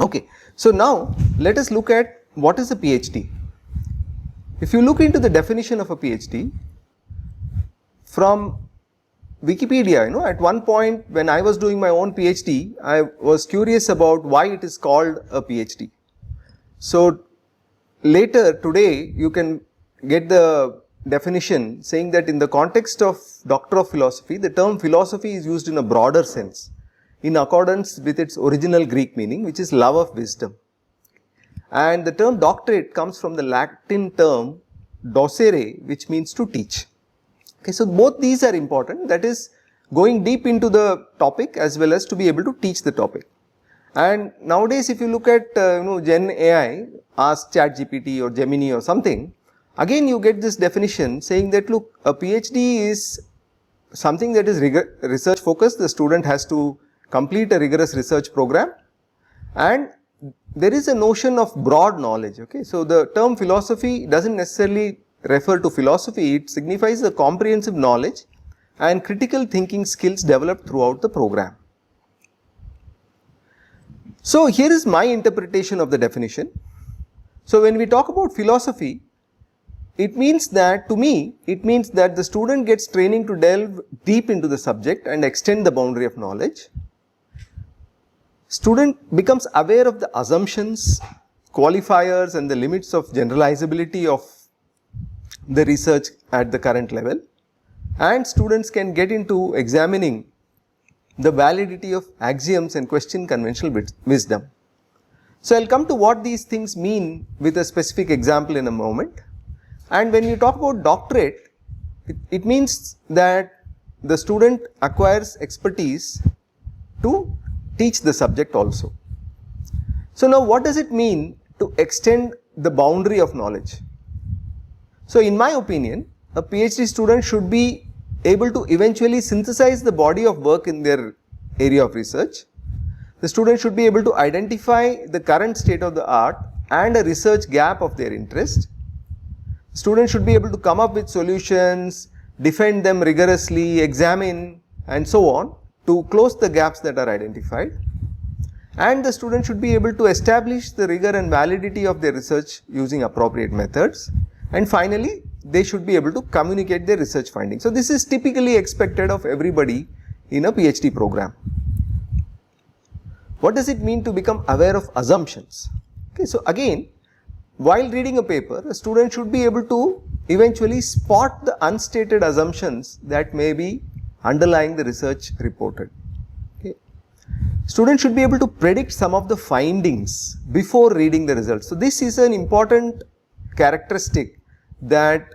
Okay, so now let us look at what is a PhD. If you look into the definition of a PhD from Wikipedia, at one point when I was doing my own PhD, I was curious about why it is called a PhD. So later today you can get the definition saying that in the context of Doctor of Philosophy, the term philosophy is used in a broader sense in accordance with its original Greek meaning, which is love of wisdom. And the term doctorate comes from the Latin term docere, which means to teach. Okay, so both these are important, that is going deep into the topic as well as to be able to teach the topic. And nowadays if you look at Gen AI, ask ChatGPT or Gemini or something, again you get this definition saying that look, a PhD is something that is research focused. The student has to complete a rigorous research program, and there is a notion of broad knowledge. Okay, so the term philosophy doesn't necessarily refer to philosophy, it signifies a comprehensive knowledge and critical thinking skills developed throughout the program. So here is my interpretation of the definition. So when we talk about philosophy, it means that, to me, it means that the student gets training to delve deep into the subject and extend the boundary of knowledge. Student becomes aware of the assumptions, qualifiers and the limits of generalizability of the research at the current level, and students can get into examining the validity of axioms and question conventional wisdom. So I will come to what these things mean with a specific example in a moment. And when you talk about doctorate, it means that the student acquires expertise to teach the subject also. So now what does it mean to extend the boundary of knowledge? So in my opinion, a PhD student should be able to eventually synthesize the body of work in their area of research. The student should be able to identify the current state of the art and a research gap of their interest. Students should be able to come up with solutions, defend them rigorously, examine and so on to close the gaps that are identified. And the student should be able to establish the rigor and validity of their research using appropriate methods. And finally, they should be able to communicate their research findings. So this is typically expected of everybody in a PhD program. What does it mean to become aware of assumptions? Okay, so again, while reading a paper, a student should be able to eventually spot the unstated assumptions that may be underlying the research reported. Okay. Students should be able to predict some of the findings before reading the results. So this is an important characteristic that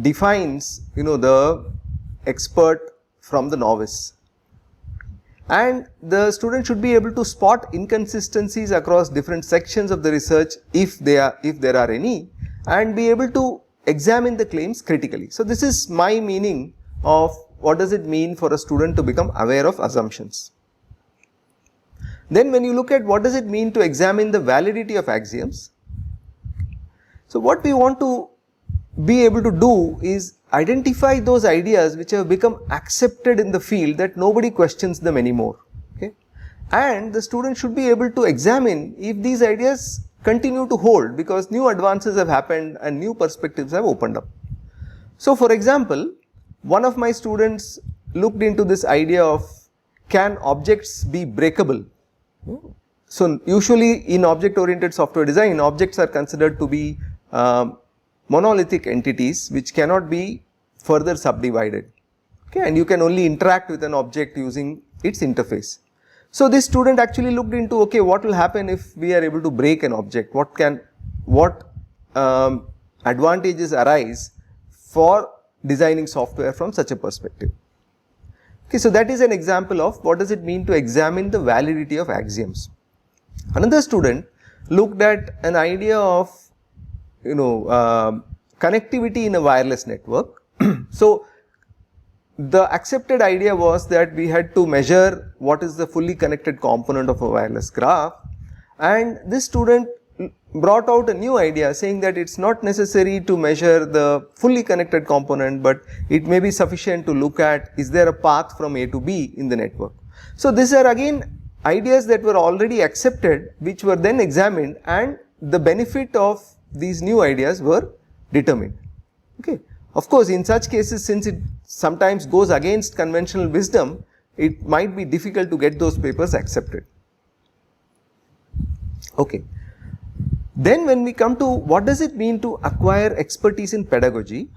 defines the expert from the novice. And the student should be able to spot inconsistencies across different sections of the research if there are any, and be able to examine the claims critically. So this is my meaning of what does it mean for a student to become aware of assumptions. Then when you look at what does it mean to examine the validity of axioms, so what we want to be able to do is identify those ideas which have become accepted in the field that nobody questions them anymore. Okay? And the student should be able to examine if these ideas continue to hold because new advances have happened and new perspectives have opened up. So for example, one of my students looked into this idea of can objects be breakable. So usually in object oriented software design, objects are considered to be monolithic entities which cannot be further subdivided. Okay, and you can only interact with an object using its interface. So this student actually looked into, okay, what will happen if we are able to break an object? What advantages arise for designing software from such a perspective? Okay, so that is an example of what does it mean to examine the validity of axioms. Another student looked at an idea of connectivity in a wireless network. So the accepted idea was that we had to measure what is the fully connected component of a wireless graph, and this student brought out a new idea saying that it's not necessary to measure the fully connected component, but it may be sufficient to look at is there a path from A to B in the network. So these are again ideas that were already accepted which were then examined and the benefit of these new ideas were determined. Okay. Of course, in such cases, since it sometimes goes against conventional wisdom, it might be difficult to get those papers accepted. Okay. Then when we come to what does it mean to acquire expertise in pedagogy,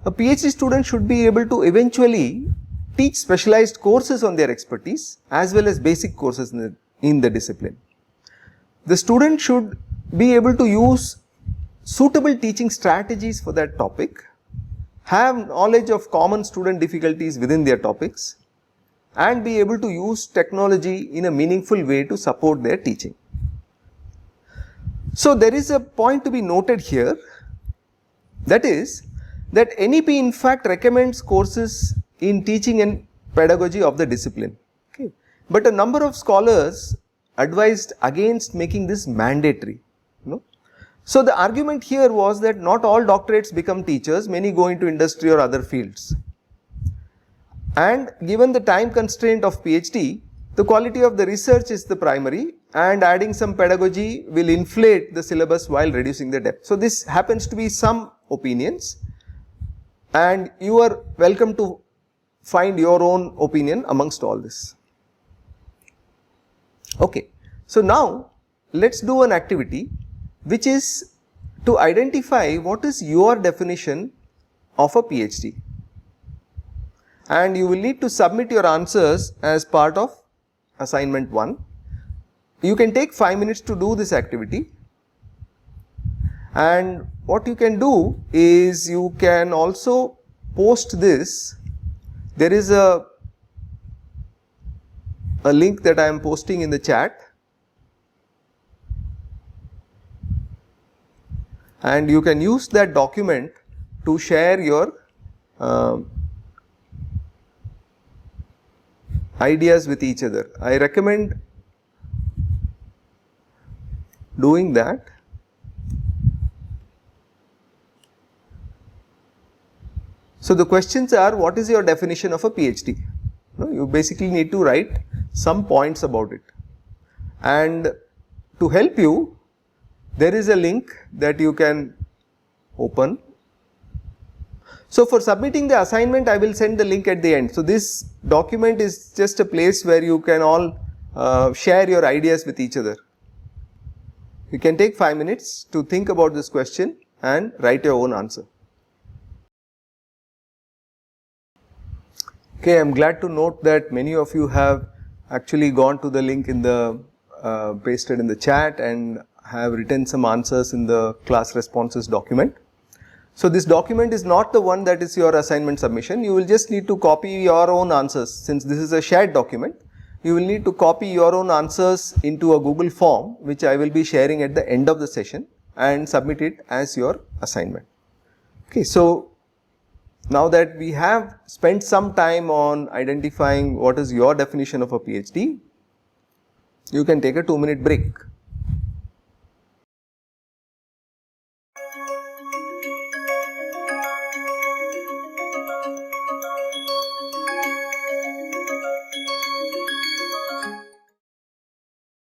a PhD student should be able to eventually teach specialized courses on their expertise as well as basic courses in the discipline. The student should be able to use suitable teaching strategies for that topic, have knowledge of common student difficulties within their topics, and be able to use technology in a meaningful way to support their teaching. So there is a point to be noted here, that is that NEP in fact recommends courses in teaching and pedagogy of the discipline. Okay. But a number of scholars advised against making this mandatory. So the argument here was that not all doctorates become teachers, many go into industry or other fields. And given the time constraint of PhD, the quality of the research is the primary, and adding some pedagogy will inflate the syllabus while reducing the depth. So this happens to be some opinions, and you are welcome to find your own opinion amongst all this. Okay. So now let's do an activity which is to identify what is your definition of a PhD, and you will need to submit your answers as part of assignment 1. You can take 5 minutes to do this activity, and what you can do is you can also post this. There is a link that I am posting in the chat, and you can use that document to share your ideas with each other. I recommend doing that. So the questions are, what is your definition of a PhD? You basically need to write some points about it, and to help you, there is a link that you can open. So for submitting the assignment, I will send the link at the end. So this document is just a place where you can all share your ideas with each other. You can take 5 minutes to think about this question and write your own answer. Okay, I am glad to note that many of you have actually gone to the link in the pasted in the chat and have written some answers in the class responses document. So this document is not the one that is your assignment submission. You will just need to copy your own answers. Since this is a shared document, you will need to copy your own answers into a Google form, which I will be sharing at the end of the session, and submit it as your assignment. Okay, so now that we have spent some time on identifying what is your definition of a PhD, you can take a 2-minute break.